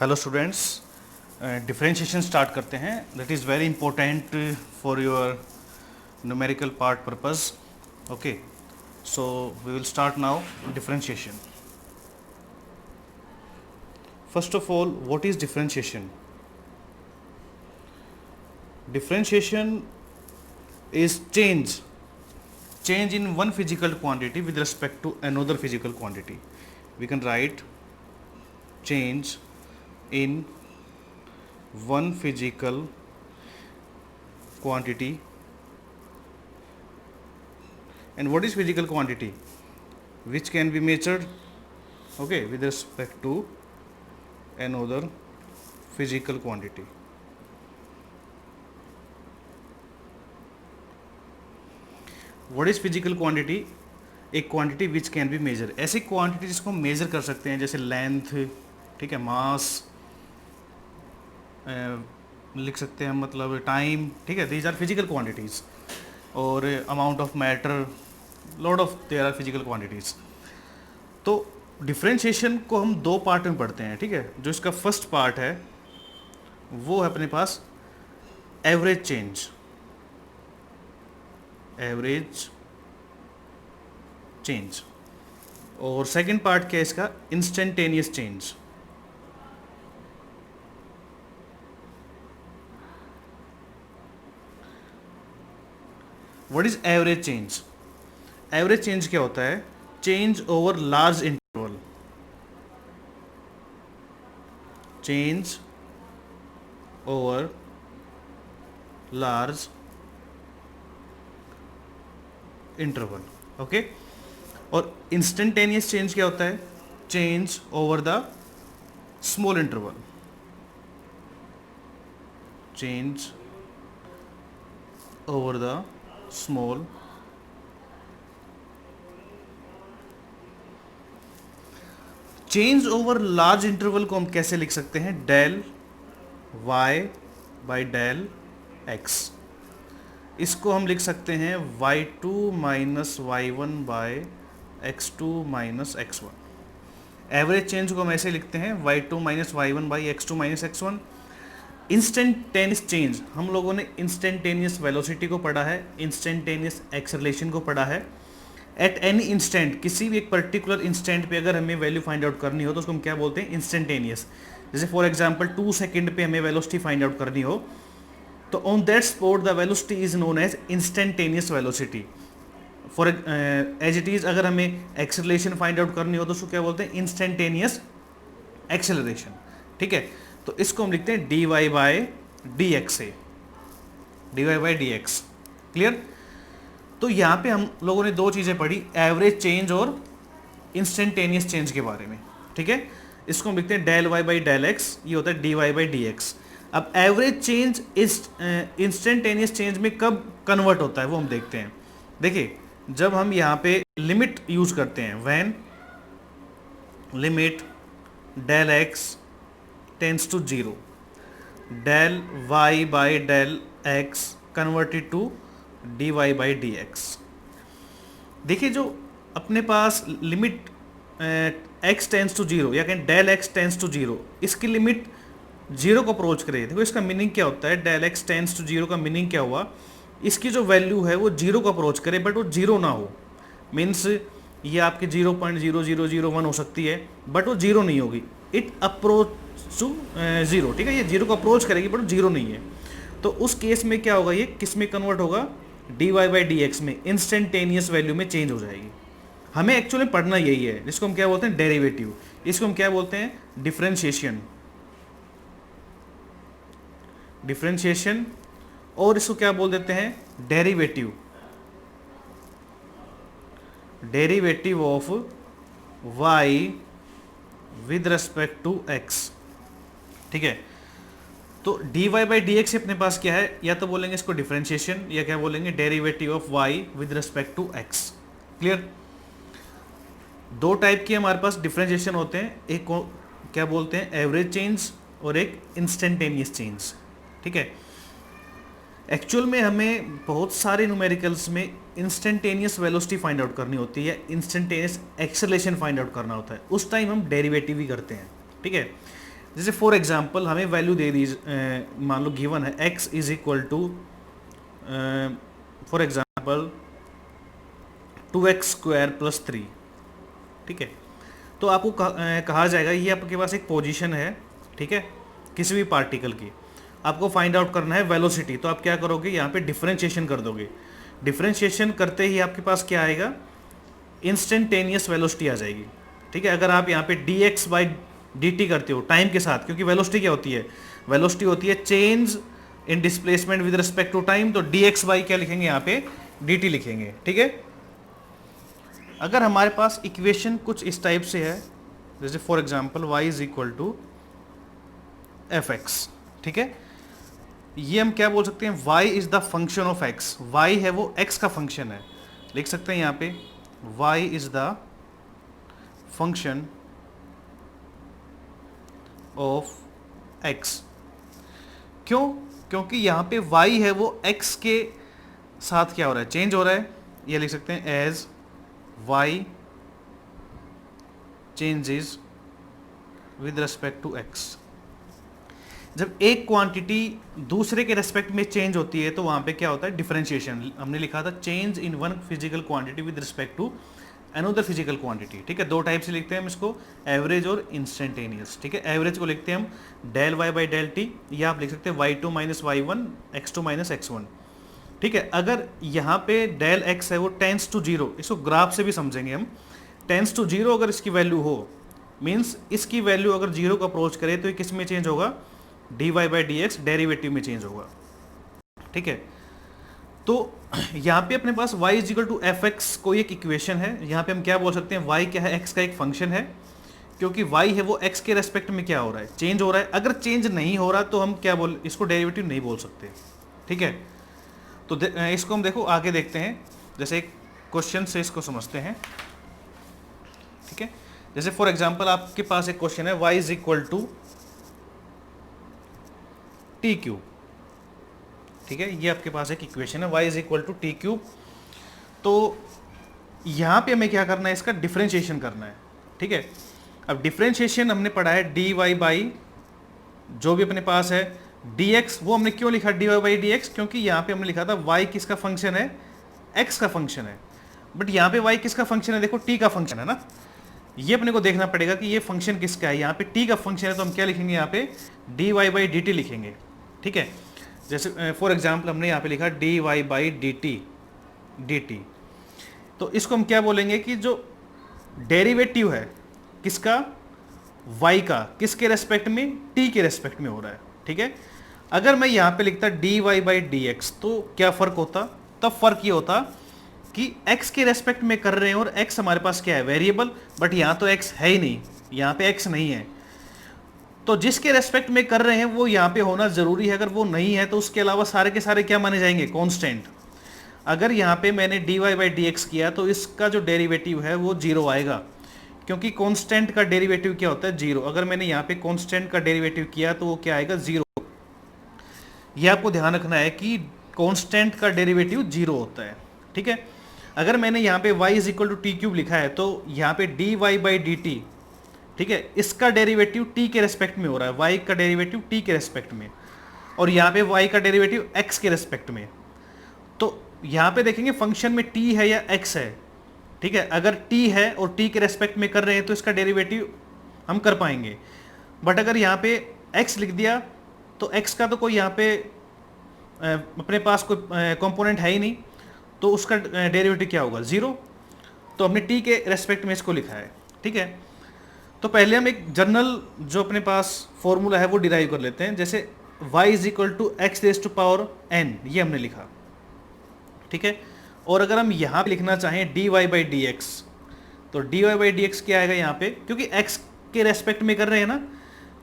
Hello students, differentiation start करते हैं. That is very important for your numerical part purpose. Okay, so we will start now differentiation. First of all, what is differentiation? Differentiation is change in one physical quantity with respect to another physical quantity. We can write change in one physical quantity. And what is physical quantity? Which can be measured, okay, with respect to another physical quantity. What is physical quantity? एक quantity which can be measure. ऐसी quantity जिसको measure कर सकते हैं, जैसे length, ठीक है, मास लिख सकते हैं, मतलब टाइम, ठीक है. These are physical quantities. और amount of matter, lot of there are physical quantities. तो डिफरेंशिएशन को हम दो पार्ट में पढ़ते हैं, ठीक है. जो इसका फर्स्ट पार्ट है वो है अपने पास एवरेज चेंज. Average change. और सेकंड पार्ट क्या है इसका? Instantaneous change. What is average change? Average change क्या होता है? Change over large interval. Change over large interval. Okay. और इंस्टेंटेनियस चेंज क्या होता है? Change over the small interval. Change over the small. Change over large interval को हम कैसे लिख सकते हैं? Del y by del x. इसको हम लिख सकते हैं y2 minus y1 by x2 minus x1. Average change को हम ऐसे लिखते हैं y2 minus y1 by x2 minus x1. Instantaneous change, हम लोगों ने इंस्टेंटेनियस वेलोसिटी को पढ़ा है, इंस्टेंटेनियस एक्सेलरेशन को पढ़ा है. एट एनी इंस्टेंट, किसी भी एक पर्टिकुलर इंस्टेंट पे अगर हमें वैल्यू फाइंड आउट करनी हो तो उसको हम क्या बोलते हैं? इंस्टेंटेनियस. जैसे फॉर एग्जांपल 2 सेकंड पे हमें वेलोसिटी फाइंड आउट करनी हो तो on that spot the velocity is known as instantaneous velocity. For as it is, अगर हमें एक्सेलरेशन फाइंड आउट करनी हो तो उसको क्या बोलते हैं? Instantaneous acceleration. ठीक है. तो इसको हम लिखते हैं dy बाय डी एक्स से. dy by D X. Clear? तो यहाँ पे हम लोगों ने दो चीज़ें पढ़ी, एवरेज चेंज और इंस्टेंटेनियस चेंज के बारे में. ठीक है. इसको हम लिखते हैं del y by del X. ये होता है dy बाई डी एक्स. अब एवरेज चेंज इस इंस्टेंटेनियस चेंज में कब कन्वर्ट होता है वो हम देखते हैं. देखिए, जब हम यहाँ पे लिमिट यूज करते हैं, when limit del X tends to 0, del y by del X converted to dy by D X. देखिए, जो अपने पास लिमिट x टेंड्स टू 0 या कहें डेल x टेंड्स टू 0, इसकी लिमिट 0 को अप्रोच करे. देखो इसका मीनिंग क्या होता है? डेल x टेंड्स टू 0 का मीनिंग क्या हुआ? इसकी जो वैल्यू है वो 0 को अप्रोच करे बट वो 0 ना हो. मीन्स ये आपके 0.0001 हो सकती है बट वो 0 नहीं होगी. It approach to 0. ठीक है. ये 0 को अप्रोच करेगी बट 0 नहीं है. तो उस केस में क्या होगा? ये किस में कन्वर्ट होगा? dy बाई डी एक्स में, इंस्टेंटेनियस वैल्यू में चेंज हो जाएगी. हमें एक्चुअली पढ़ना यही है, जिसको हम क्या बोलते हैं? डेरिवेटिव. इसको हम क्या बोलते हैं? डिफरेंशिएशन. डिफरेंशिएशन. और इसको क्या बोल देते हैं? Derivative. Derivative of y with respect to x. ठीक है. तो dy बाई डी एक्स अपने पास क्या है? या तो बोलेंगे इसको डिफरेंशिएशन या क्या बोलेंगे? Derivative of y with respect to x. Clear? दो टाइप की हमारे पास डिफरेंशिएशन होते हैं. एक को क्या बोलते हैं? एवरेज चेंज और एक इंस्टेंटेनियस चेंज. ठीक है. एक्चुअल में हमें बहुत सारे न्यूमेरिकल्स में इंस्टेंटेनियस वेलोसिटी फाइंड आउट करनी होती है, इंस्टेंटेनियस एक्सेलरेशन फाइंड आउट करना होता है. उस टाइम हम डेरिवेटिव ही करते हैं. ठीक है. जैसे फॉर एग्जांपल हमें वैल्यू दे दी, मान लो गिवन है x is equal to for example 2x² + 3, ठीक है। तो आपको कहा जाएगा ये आपके पास एक पोजीशन है, ठीक है, किसी भी पार्टिकल की, आपको फाइंड आउट करना है वेलोसिटी। तो आप क्या करोगे, यहाँ पे डिफरेंशिएशन कर दोगे। डिफरेंशिएशन करते ही आपके पास क्या आएगा, इंस्टेंटेनियस वेलोसिटी आ जाएगी, ठीक है। अगर आप यहाँ पे dx/dt करते हो टाइम के साथ, क्योंकि वेलोसिटी क्या होती है, वेलोसिटी होती है change in displacement with respect to time, तो dx/ क्या लिखेंगे यहाँ पे, dt लिखेंगे, ठीक है। अगर हमारे पास इक्वेशन कुछ इस टाइप से है, जैसे for example y is equal to fx, ठीक है, ये हम क्या बोल सकते हैं, y is the function of x, y है वो x का फंक्शन है, लिख सकते हैं यहाँ पे y is the function of x। क्यों, क्योंकि यहाँ पे y है वो x के साथ क्या हो रहा है, चेंज हो रहा है। ये लिख सकते हैं as y changes with respect to x। जब एक क्वांटिटी दूसरे के रेस्पेक्ट में चेंज होती है तो वहां पे क्या होता है, डिफरेंशिएशन। हमने लिखा था change in one physical quantity with respect to another physical quantity, ठीक है। दो टाइप से लिखते हैं हम इसको, एवरेज और इंस्टेंटेनियस, ठीक है। एवरेज को लिखते हैं हम del y by del t, या आप लिख सकते हैं y2 - y1 x2 - x1, ठीक है। अगर यहाँ पे del x है वो टेंस टू 0, इसको ग्राफ से भी समझेंगे हम, टेंस टू 0 अगर इसकी वैल्यू हो, मीन्स इसकी वैल्यू अगर 0 को अप्रोच करे तो ये किस में चेंज होगा, dy/dx डेरिवेटिव में चेंज होगा, ठीक है। तो यहाँ पे अपने पास y is equal to fx कोई एक इक्वेशन है, यहाँ पे हम क्या बोल सकते हैं, y क्या है, x का एक फंक्शन है, क्योंकि y है वो x के रेस्पेक्ट में क्या हो रहा है, चेंज हो रहा है। अगर चेंज नहीं हो रहा तो हम क्या बोल, इसको डेरिवेटिव नहीं बोल सकते, ठीक है। तो इसको हम देखो आगे देखते हैं, जैसे एक क्वेश्चन से इसको समझते हैं, ठीक है। जैसे फॉर एग्जांपल आपके पास एक क्वेश्चन है y is equal to t³, ठीक है, ये आपके पास एक इक्वेशन है y is equal to t³। तो यहाँ पे हमें क्या करना है, इसका डिफरेंशिएशन करना है, ठीक है। अब डिफरेंशिएशन हमने पढ़ा है dy/, जो भी अपने पास है dx, वो हमने क्यों लिखा dy/dx, क्योंकि यहाँ पे हमने लिखा था y किसका फंक्शन है, x का फंक्शन है। बट यहाँ पे y किसका फंक्शन है, देखो t का फंक्शन है ना, ये अपने को देखना पड़ेगा कि ये फंक्शन किसका है। यहाँ पे t का फंक्शन है तो हम क्या लिखेंगे, यहाँ पे dy/dt लिखेंगे, ठीक है। जैसे फॉर एग्जांपल हमने यहाँ पे लिखा dy/dt, तो इसको हम क्या बोलेंगे कि जो डेरिवेटिव है किसका, y का, किसके रेस्पेक्ट में, t के रेस्पेक्ट में हो रहा है, ठीक है। अगर मैं यहाँ पे लिखता dy/dx तो क्या फ़र्क होता, तब फ़र्क ये होता कि x के रेस्पेक्ट में कर रहे हैं और x हमारे पास क्या है, वेरिएबल, बट यहाँ तो x है ही नहीं, यहाँ पे x नहीं है। तो जिसके रेस्पेक्ट में कर रहे हैं वो यहाँ पे होना ज़रूरी है, अगर वो नहीं है तो उसके अलावा सारे के सारे क्या माने जाएंगे, कांस्टेंट। अगर यहाँ पे मैंने dy/dx किया तो इसका जो डेरिवेटिव है वो 0 आएगा, क्योंकि कांस्टेंट का डेरिवेटिव क्या होता है, 0। अगर मैंने यहाँ पे कांस्टेंट का डेरिवेटिव किया तो वो क्या आएगा, 0। ये आपको ध्यान रखना है कि कांस्टेंट का डेरिवेटिव 0 होता है, ठीक है। अगर मैंने यहाँ पे y is equal to t³ लिखा है तो यहाँ पे dy/dt, ठीक है, इसका डेरिवेटिव t के रेस्पेक्ट में हो रहा है, y का डेरिवेटिव t के रेस्पेक्ट में, और यहाँ पे y का डेरिवेटिव x के रेस्पेक्ट में। तो यहाँ पे देखेंगे फंक्शन में t है या x है, ठीक है। अगर t है और t के रेस्पेक्ट में कर रहे हैं तो इसका डेरिवेटिव हम कर पाएंगे, बट अगर यहाँ पे x लिख दिया तो x का तो कोई यहाँ पे अपने पास कोई कंपोनेंट है ही नहीं, तो उसका डेरिवेटिव क्या होगा, 0। तो हमने t के रेस्पेक्ट में इसको लिखा है, ठीक है। तो पहले हम एक जनरल जो अपने पास फॉर्मूला है वो डिराइव कर लेते हैं। जैसे y is equal to x raise to power n, ये हमने लिखा, ठीक है। और अगर हम यहाँ पे लिखना चाहें dy/dx, तो dy/dx क्या आएगा यहाँ पे, क्योंकि x के रेस्पेक्ट में कर रहे हैं ना,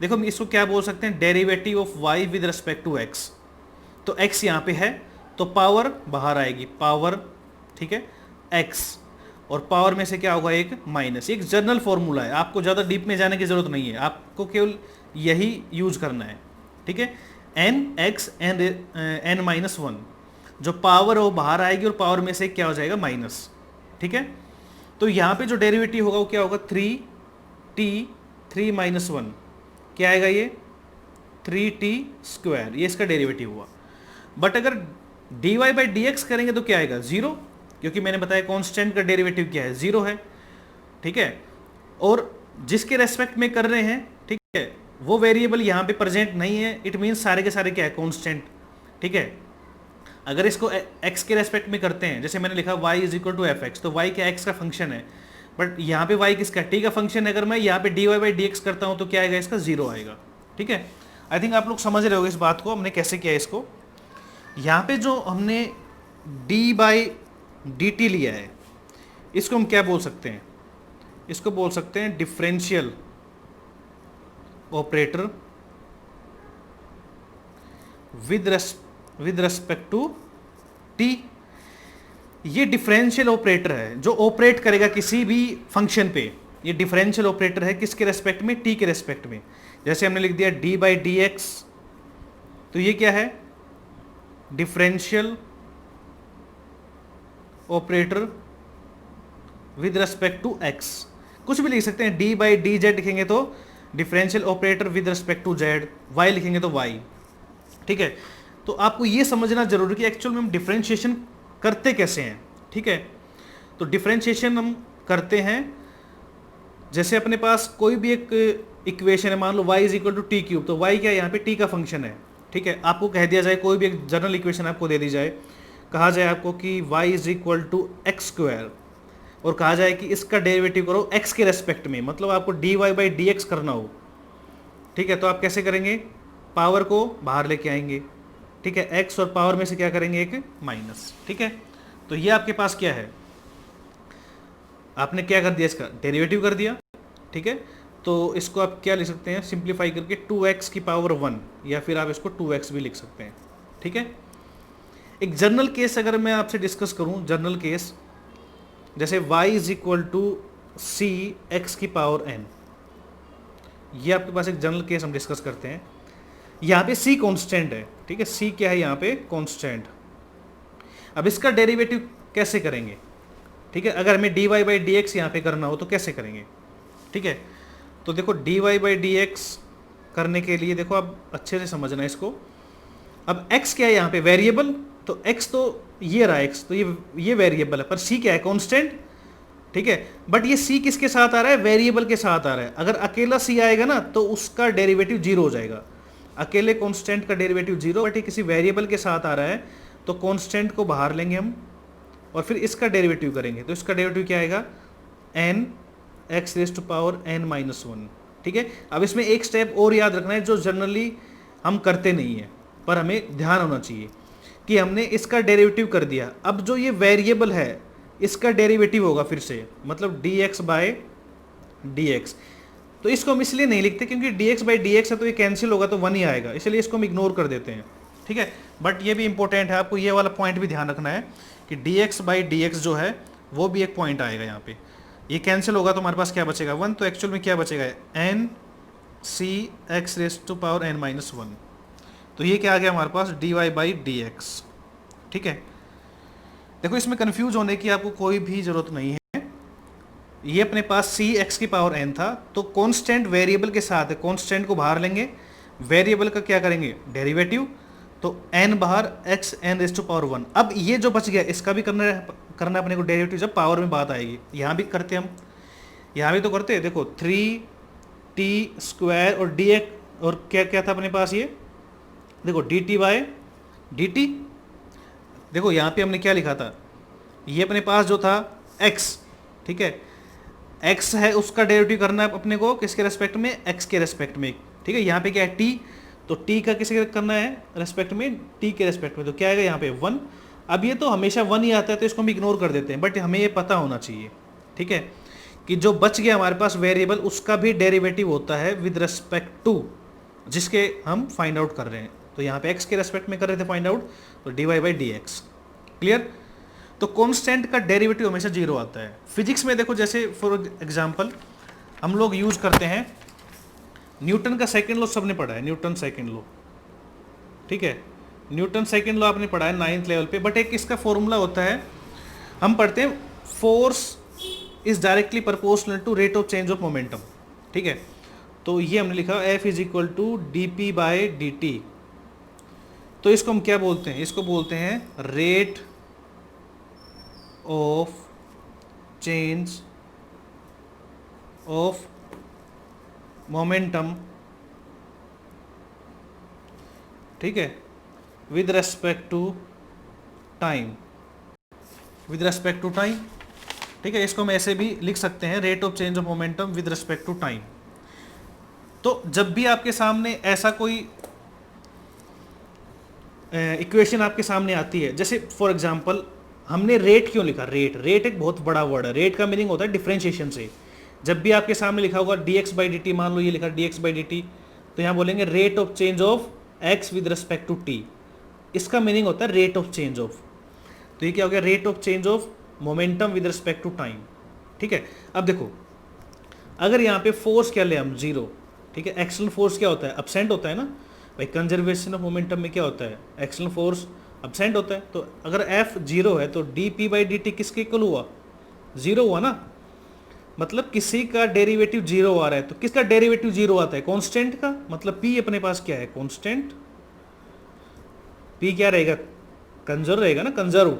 देखो हम इसको क्या बोल सकते हैं, derivative of y with respect to x। तो x यहाँ पे है तो पावर बाहर आएगी, पावर, ठीक है, x, और पावर में से क्या होगा, एक माइनस। एक जनरल फॉर्मूला है, आपको ज़्यादा डीप में जाने की ज़रूरत नहीं है, आपको केवल यही यूज करना है, ठीक है। n(x) n-1, जो पावर है वो बाहर आएगी और पावर में से क्या हो जाएगा, माइनस, ठीक है। तो यहाँ पे जो डेरिवेटिव होगा वो क्या होगा, 3t 3 - 1, क्या आएगा ये 3t², ये इसका डेरिवेटिव हुआ। बट अगर dy बाई डी एक्स करेंगे तो क्या आएगा 0, क्योंकि मैंने बताया कांस्टेंट का डेरिवेटिव क्या है 0 है, ठीक है। और जिसके रेस्पेक्ट में कर रहे हैं, ठीक है, वो वेरिएबल यहाँ पे प्रेजेंट नहीं है, इट मीन्स सारे के सारे क्या है कांस्टेंट, ठीक है। अगर इसको x के रेस्पेक्ट में करते हैं, जैसे मैंने लिखा y is equal to f x, तो y क्या x का फंक्शन है, बट यहाँ पे y किसका t का फंक्शन है। अगर मैं यहाँ पे dy बाई डी एक्स करता हूँ तो क्या आएगा, इसका 0 आएगा, ठीक है। आई थिंक आप लोग समझ रहे होगे इस बात को, हमने कैसे किया इसको। यहाँ पे जो हमने d बाई डी टी लिया है, इसको हम क्या बोल सकते हैं, इसको बोल सकते हैं differential operator with respect to t. ये डिफरेंशियल ऑपरेटर है जो ऑपरेट करेगा किसी भी फंक्शन पे। ये डिफरेंशियल ऑपरेटर है किसके रेस्पेक्ट में, टी के रेस्पेक्ट में। जैसे हमने लिख दिया डी बाई डी एक्स, तो ये क्या है, differential operator with respect to x. कुछ भी लिख सकते हैं, डी बाई डी जेड लिखेंगे तो differential operator with respect to z, y लिखेंगे तो वाई, ठीक है। तो आपको ये समझना जरूरी है कि एक्चुअल में हम डिफरेंशिएशन करते कैसे हैं, ठीक है। तो डिफरेंशिएशन हम करते हैं, जैसे अपने पास कोई भी एक इक्वेशन है, मान लो y is equal to t cube, तो y क्या है, यहाँ पे t का फंक्शन है, ठीक है। आपको कह दिया जाए, कोई भी एक जनरल इक्वेशन आपको दे दी जाए, कहा जाए आपको कि y is equal to x², और कहा जाए कि इसका डेरिवेटिव करो x के रेस्पेक्ट में, मतलब आपको dy बाई डी एक्स करना हो, ठीक है। तो आप कैसे करेंगे, पावर को बाहर लेके आएंगे, ठीक है, x और पावर में से क्या करेंगे, एक माइनस, ठीक है। तो ये आपके पास क्या है, आपने क्या कर दिया, इसका डेरिवेटिव कर दिया, ठीक है। तो इसको आप क्या लिख सकते हैं, सिंप्लीफाई करके 2x की पावर 1, या फिर आप इसको 2x भी लिख सकते हैं, ठीक है। एक जनरल केस अगर मैं आपसे डिस्कस करूं, जनरल केस जैसे y is equal to c x की पावर n, ये आपके पास एक जनरल केस हम डिस्कस करते हैं। यहाँ पे c कांस्टेंट है, ठीक है, c क्या है यहाँ पे, कांस्टेंट। अब इसका डेरिवेटिव कैसे करेंगे, ठीक है। अगर हमें dy बाई डी एक्स यहाँ पे करना हो तो कैसे करेंगे, ठीक है। तो देखो dy बाई डी एक्स करने के लिए देखो आप अच्छे से समझना इसको। अब x क्या है यहाँ पे, वेरिएबल, तो x तो ये रहा x, तो ये वेरिएबल है, पर c क्या है, कांस्टेंट, ठीक है। बट ये c किसके साथ आ रहा है, वेरिएबल के साथ आ रहा है। अगर अकेला c आएगा ना तो उसका डेरिवेटिव 0 हो जाएगा। अकेले कांस्टेंट का डेरिवेटिव 0, बट ये किसी वेरिएबल के साथ आ रहा है तो कांस्टेंट को बाहर लेंगे हम और फिर इसका डेरिवेटिव करेंगे। तो इसका डेरिवेटिव क्या आएगा, n x raise to power n minus 1, ठीक है। अब इसमें एक स्टेप और याद रखना है जो जनरली हम करते नहीं है, पर हमें ध्यान होना चाहिए कि हमने इसका डेरिवेटिव कर दिया। अब जो ये वेरिएबल है इसका डेरिवेटिव होगा फिर से, मतलब dx बाय dx। तो इसको हम इसलिए नहीं लिखते क्योंकि dx बाई डी एक्स है तो ये कैंसिल होगा तो 1 ही आएगा, इसलिए इसको हम इग्नोर कर देते हैं, ठीक है। बट ये भी इंपॉर्टेंट है, आपको ये वाला पॉइंट भी ध्यान रखना है कि dx बाई डी एक्स जो है वो भी एक पॉइंट आएगा यहाँ पे। ये कैंसिल होगा तो हमारे पास क्या बचेगा, 1, तो एक्चुअल में क्या बचेगा, n c x raise to power n minus 1। तो ये क्या आ गया हमारे पास, dy बाई डी एक्स, ठीक है। देखो इसमें कंफ्यूज होने की आपको कोई भी जरूरत नहीं है। ये अपने पास c x की पावर n था, तो कांस्टेंट वेरिएबल के साथ है, कांस्टेंट को बाहर लेंगे, वेरिएबल का क्या करेंगे, डेरिवेटिव, तो n बाहर x n raise to power 1। अब ये जो बच गया इसका भी करना अपने को डेरिवेटिव जब पावर में बात आएगी। यहाँ भी करते हम, यहाँ भी तो करते हैं, देखो 3t² और dx, और क्या क्या था अपने पास, ये देखो dt बाय dt। देखो यहाँ पे हमने क्या लिखा था, ये अपने पास जो था x, ठीक है, x है उसका डेरिवेटिव करना है अपने को किसके रेस्पेक्ट में, x के रेस्पेक्ट में, ठीक है। यहाँ पे क्या है t, तो t का किसके करना है, रेस्पेक्ट में, t के रेस्पेक्ट में, तो क्या आएगा यहाँ पे 1। अब ये तो हमेशा 1 ही आता है तो इसको हम इग्नोर कर देते हैं, बट हमें ये पता होना चाहिए, ठीक है, कि जो बच गया हमारे पास वेरिएबल उसका भी डेरिवेटिव होता है विद रेस्पेक्ट टू जिसके हम फाइंड आउट कर रहे हैं। तो यहाँ पे x के रेस्पेक्ट में कर रहे थे फाइंड आउट, तो dy by D X, clear. तो कांस्टेंट का डेरिवेटिव हमेशा 0 आता है। फिजिक्स में देखो, जैसे फॉर एग्जांपल हम लोग यूज करते हैं न्यूटन का सेकंड लॉ, सबने पढ़ा है न्यूटन सेकंड लॉ, ठीक है, न्यूटन सेकंड लॉ आपने पढ़ा है 9th लेवल पे। बट एक इसका फॉर्मूला होता है, हम पढ़ते हैं force is directly proportional to rate of change of momentum, ठीक है। तो ये हमने लिखा F is equal to d p by d t. तो इसको हम क्या बोलते हैं, इसको बोलते हैं rate of change of momentum, ठीक है, with respect to time, with respect to time, ठीक है। इसको हम ऐसे भी लिख सकते हैं, rate of change of momentum with respect to time. तो जब भी आपके सामने ऐसा कोई इक्वेशन आपके सामने आती है, जैसे फॉर एग्जांपल हमने रेट क्यों लिखा, रेट एक बहुत बड़ा वर्ड है। रेट का मीनिंग होता है डिफरेंशिएशन से। जब भी आपके सामने लिखा होगा dx बाई डी टी, मान लो ये लिखा dx बाई डी टी, तो यहाँ बोलेंगे rate of change of x with respect to t। इसका मीनिंग होता है रेट ऑफ चेंज ऑफ। तो ये क्या हो गया, rate of change of momentum with respect to time, ठीक है। अब देखो, अगर यहाँ पे फोर्स क्या ले हम, जीरो, ठीक है। एक्सटर्नल फोर्स क्या होता है, अब्सेंट होता है ना भाई। कंजर्वेशन ऑफ मोमेंटम में क्या होता है, एक्सटर्नल फोर्स अब्सेंट होता है। तो अगर F जीरो है तो D p by d T किसके इक्वल हुआ, जीरो हुआ ना। मतलब किसी का डेरिवेटिव जीरो आ रहा है, तो किसका डेरिवेटिव जीरो आता है, कांस्टेंट का। मतलब P अपने पास क्या है, कांस्टेंट। P क्या रहेगा, कंजर्व रहेगा ना, कंजर्व।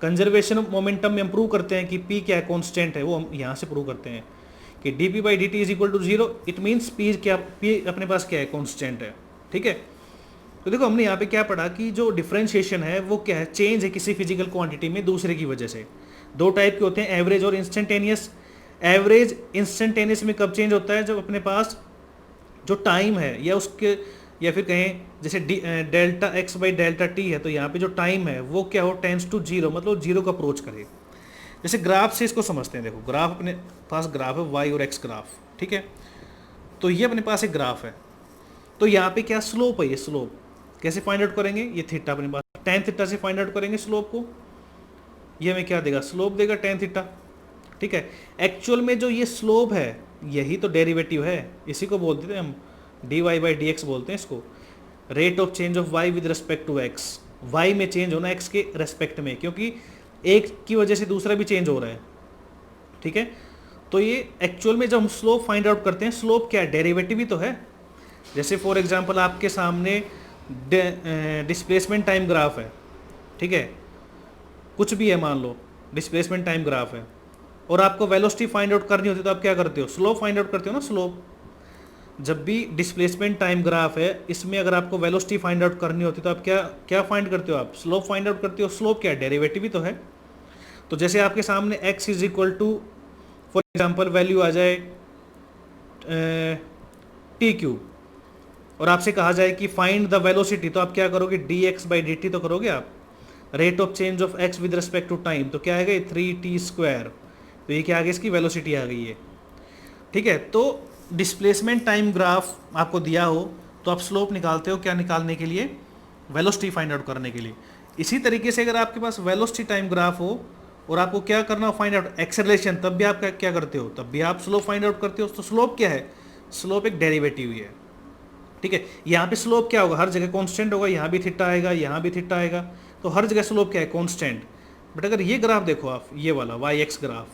कंजर्वेशन ऑफ मोमेंटम में हम प्रूव करते हैं कि P क्या है, कांस्टेंट है। वो हम यहाँ से प्रूव करते हैं कि d p by d t is equal to zero. It means P क्या, P अपने पास क्या है, कांस्टेंट है, ठीक है। तो देखो हमने यहाँ पे क्या पढ़ा कि जो डिफरेंशिएशन है वो क्या है, चेंज है किसी फिजिकल क्वांटिटी में दूसरे की वजह से। दो टाइप के होते हैं, एवरेज और इंस्टेंटेनियस। एवरेज इंस्टेंटेनियस में कब चेंज होता है, जब अपने पास जो टाइम है या उसके, या फिर कहें जैसे delta x by delta T है, तो यहाँ पे जो टाइम है वो क्या हो, टेंस टू जीरो, मतलब जीरो को अप्रोच करे। जैसे ग्राफ से इसको समझते हैं। देखो ग्राफ, अपने पास ग्राफ है वाई और एक्स ग्राफ, ठीक है। तो ये अपने पास एक ग्राफ है, तो यहाँ पे क्या स्लोप है, ये स्लोप कैसे फाइंड आउट करेंगे, ये थीटा अपने पास, टेन थीटा से फाइंड आउट करेंगे स्लोप को। ये हमें क्या देगा, स्लोप देगा टेन थीटा, ठीक है। एक्चुअल में जो ये स्लोप है यही तो डेरिवेटिव है, इसी को बोलते थे हम d y by D x बोलते हैं इसको। Rate of change of y with respect to x, y में चेंज होना एक्स के रेस्पेक्ट में, क्योंकि एक की वजह से दूसरा भी चेंज हो रहा है, ठीक है। तो ये एक्चुअल में जब हम स्लोप फाइंड आउट करते हैं, स्लोप क्या है, डेरिवेटिव ही तो है। जैसे फॉर एग्जांपल आपके सामने डिस्प्लेसमेंट टाइम ग्राफ है, ठीक है, कुछ भी है, मान लो डिस्प्लेसमेंट टाइम ग्राफ है, और आपको वेलोसिटी फाइंड आउट करनी होती है, तो आप क्या करते हो, स्लोप फाइंड आउट करते हो ना, स्लोप। जब भी डिस्प्लेसमेंट टाइम ग्राफ है, इसमें अगर आपको वेलोसिटी फाइंड आउट करनी होती है तो आप क्या क्या फाइंड करते हो, आप स्लोप फाइंड आउट करते हो। स्लोप क्या है, डेरिवेटिव ही तो है। तो जैसे आपके सामने x is equal to for example value आ जाए टी क्यू, और आपसे कहा जाए कि फाइंड द वेलोसिटी, तो आप क्या करोगे, d x by d t तो करोगे आप। Rate of change of x with respect to time, तो क्या आएगा, 3t स्क्वायर। तो ये क्या आ गया, इसकी वेलोसिटी आ गई है, ठीक है। तो डिस्प्लेसमेंट टाइम ग्राफ आपको दिया हो तो आप स्लोप निकालते हो, क्या निकालने के लिए, वेलोसिटी फाइंड आउट करने के लिए। इसी तरीके से अगर आपके पास वेलोसिटी टाइम ग्राफ हो और आपको क्या करना हो, फाइंड आउट एक्सेलरेशन, तब भी आप क्या करते हो, तब भी आप स्लोप फाइंड आउट करते हो। तो स्लोप क्या है, स्लोप एक डेरिवेटिव ही है, ठीक है। यहाँ पे स्लोप क्या होगा, हर जगह कांस्टेंट होगा, यहाँ भी थीटा आएगा, यहाँ भी थीटा आएगा, तो हर जगह स्लोप क्या है, कांस्टेंट। बट अगर ये ग्राफ देखो आप, ये वाला y x graph,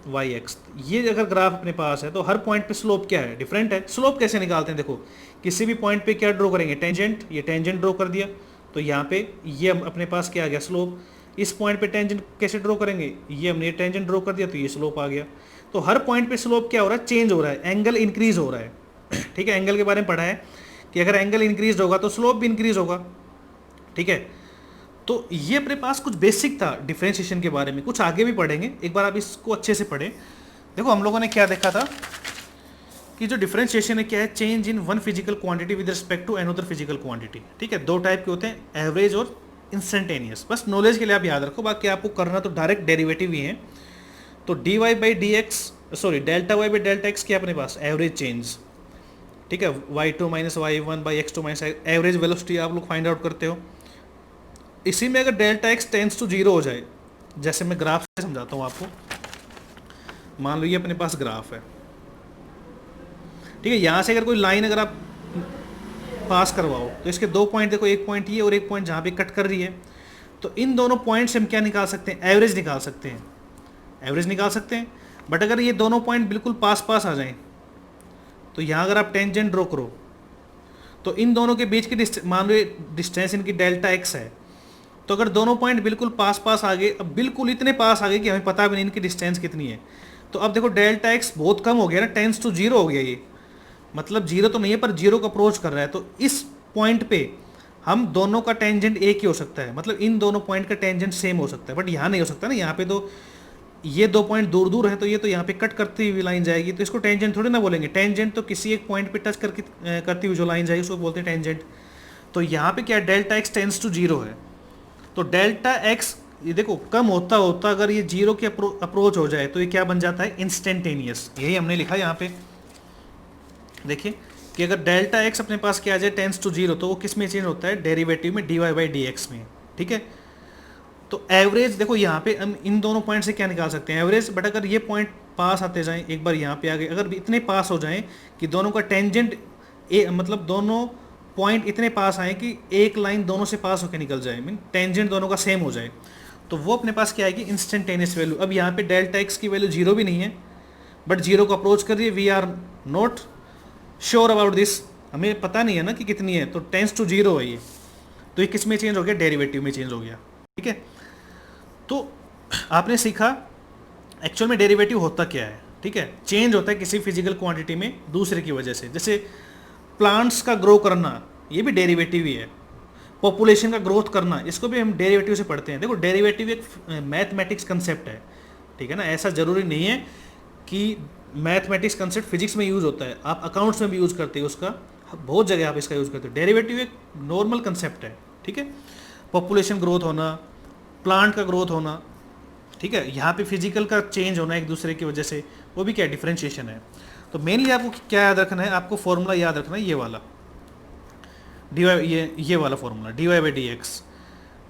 y x, ये अगर ग्राफ अपने पास है तो हर पॉइंट पे स्लोप क्या है, डिफरेंट है। स्लोप कैसे निकालते हैं, देखो किसी भी पॉइंट पे क्या ड्रॉ करेंगे, टेंजेंट, ये टेंजेंट ड्रॉ कर दिया, तो यहाँ पे ये अपने पास क्या आ गया, स्लोप। इस पॉइंट पे टेंजेंट कैसे ड्रॉ करेंगे, ये हमने टेंजेंट ड्रॉ कर दिया, तो ये स्लोप आ गया। तो हर पॉइंट पे स्लोप क्या हो रहा है, चेंज हो रहा है, एंगल इंक्रीज हो रहा है, ठीक है। एंगल के बारे में पढ़ा है कि अगर एंगल इंक्रीज होगा तो स्लोप भी इंक्रीज होगा, ठीक है। तो ये अपने पास कुछ बेसिक था डिफरेंशिएशन के बारे में, कुछ आगे भी पढ़ेंगे, एक बार आप इसको अच्छे से पढ़ें। देखो हम लोगों ने क्या देखा था कि जो डिफरेंशिएशन है क्या है, change in one physical quantity with respect to another physical quantity, ठीक है। दो टाइप के होते हैं, एवरेज और इंस्टेंटेनियस। बस नॉलेज के लिए आप याद रखो, बाकी आपको करना तो डायरेक्ट डेरिवेटिव ही है। तो d y by D x, sorry delta y by delta x क्या अपने पास, एवरेज चेंज, ठीक है। y2 minus y1 by x2 minus average velocity आप लोग फाइंड आउट करते हो। इसी में अगर delta x tends to zero हो जाए, जैसे मैं ग्राफ से समझाता हूँ आपको, मान लो ये अपने पास ग्राफ है, ठीक है। यहाँ से अगर कोई लाइन अगर आप पास करवाओ तो इसके दो पॉइंट देखो, एक पॉइंट ये और एक पॉइंट जहाँ पे कट कर रही है, तो इन दोनों पॉइंट से हम क्या निकाल सकते हैं, एवरेज निकाल सकते हैं, एवरेज निकाल सकते हैं। बट अगर ये दोनों पॉइंट बिल्कुल पास पास आ जाएं तो यहाँ अगर आप टेंजेंट ड्रॉ करो तो इन दोनों के बीच की मान लो डिस्टेंस इनकी डेल्टा एक्स है, तो अगर दोनों पॉइंट बिल्कुल पास पास आ गए, अब बिल्कुल इतने पास आ गए कि हमें पता भी नहीं इनकी डिस्टेंस कितनी है, तो अब देखो डेल्टा एक्स बहुत कम हो गया ना, टेंस टू जीरो हो गया ये, मतलब जीरो तो नहीं है पर जीरो को अप्रोच कर रहा है। तो इस पॉइंट पे हम दोनों का टेंजेंट एक ही हो सकता है, मतलब इन दोनों पॉइंट का टेंजेंट सेम हो सकता है, बट यहाँ नहीं हो सकता ना, यहाँ पे तो ये दो पॉइंट दूर दूर है, तो ये तो यहाँ पे कट करती हुई लाइन जाएगी, तो इसको टेंजेंट थोड़ी ना बोलेंगे। टेंजेंट तो किसी एक पॉइंट पे टच करके करती हुई जो लाइन जाएगी उसको बोलते हैं टेंजेंट। तो यहाँ पे क्या delta x tends to zero है, तो डेल्टा एक्स ये देखो कम होता होता अगर ये जीरो के अप्रोच हो जाए तो ये क्या बन जाता है, इंस्टेंटेनियस। यही हमने लिखा यहाँ पे, देखिए कि अगर डेल्टा एक्स अपने पास क्या आ जाए टेंस टू जीरो, तो वो किस में चेंज होता है, डेरिवेटिव में d y by D x में, ठीक है। तो एवरेज देखो यहाँ पे हम इन दोनों पॉइंट से क्या निकाल सकते हैं, एवरेज। बट अगर ये पॉइंट पास आते जाएं, एक बार यहाँ पे आ गए, अगर इतने पास हो जाएं कि दोनों का टेंजेंट मतलब दोनों पॉइंट इतने पास आए कि एक लाइन दोनों से पास होकर निकल जाए, मीन टेंजेंट दोनों का सेम हो जाए, तो वो अपने पास क्या आएगी, इंस्टेंटेनियस वैल्यू। अब यहाँ पे डेल्टा एक्स की वैल्यू जीरो भी नहीं है, बट जीरो को अप्रोच कर रही है, we are not sure about this, हमें पता नहीं है ना कि कितनी है, तो टेंस टू जीरो है ये, तो ये किस में चेंज हो गया, डेरिवेटिव में चेंज हो गया, ठीक है। तो आपने सीखा एक्चुअल में डेरिवेटिव होता क्या है, ठीक है। चेंज होता है किसी फिजिकल क्वांटिटी में दूसरे की वजह से, जैसे प्लांट्स का ग्रो करना, ये भी डेरिवेटिव ही है। पॉपुलेशन का ग्रोथ करना, इसको भी हम डेरिवेटिव से पढ़ते हैं। देखो डेरिवेटिव एक मैथमेटिक्स कंसेप्ट है, ठीक है ना, ऐसा ज़रूरी नहीं है कि मैथमेटिक्स कंसेप्ट फिजिक्स में यूज़ होता है, आप अकाउंट्स में भी यूज़ करते हो उसका, बहुत जगह आप इसका यूज़ करते हो। डेरिवेटिव एक नॉर्मल कंसेप्ट है, ठीक है। पॉपुलेशन ग्रोथ होना, प्लांट का ग्रोथ होना, ठीक है, यहाँ पे फिजिकल का चेंज होना एक दूसरे की वजह से, वो भी क्या डिफरेंशिएशन है। तो मेनली आपको क्या याद रखना है, आपको फॉर्मूला याद रखना है ये वाला, डी वाई, ये वाला formula d y by D x,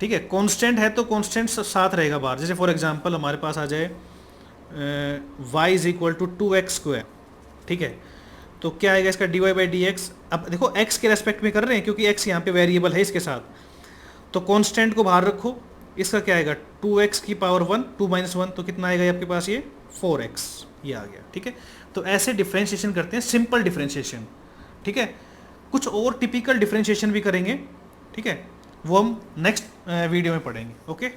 ठीक है। कांस्टेंट है तो कांस्टेंट साथ रहेगा बाहर, जैसे फॉर एग्जांपल हमारे पास आ जाए y is equal to 2x square, ठीक है, तो क्या आएगा इसका d y by D x. अब देखो x के रेस्पेक्ट में कर रहे हैं क्योंकि x यहाँ पे वेरिएबल है इसके साथ, तो कांस्टेंट को बाहर रखो, इसका क्या आएगा 2x की पावर 1, 2 माइनस 1, तो कितना आएगा आपके पास ये 4x, ये आ गया, ठीक है। तो ऐसे डिफ्रेंशिएशन करते हैं, सिंपल डिफ्रेंशिएशन, ठीक है। कुछ और टिपिकल डिफ्रेंशिएशन भी करेंगे, ठीक है, वो हम नेक्स्ट वीडियो में पढ़ेंगे, ओके।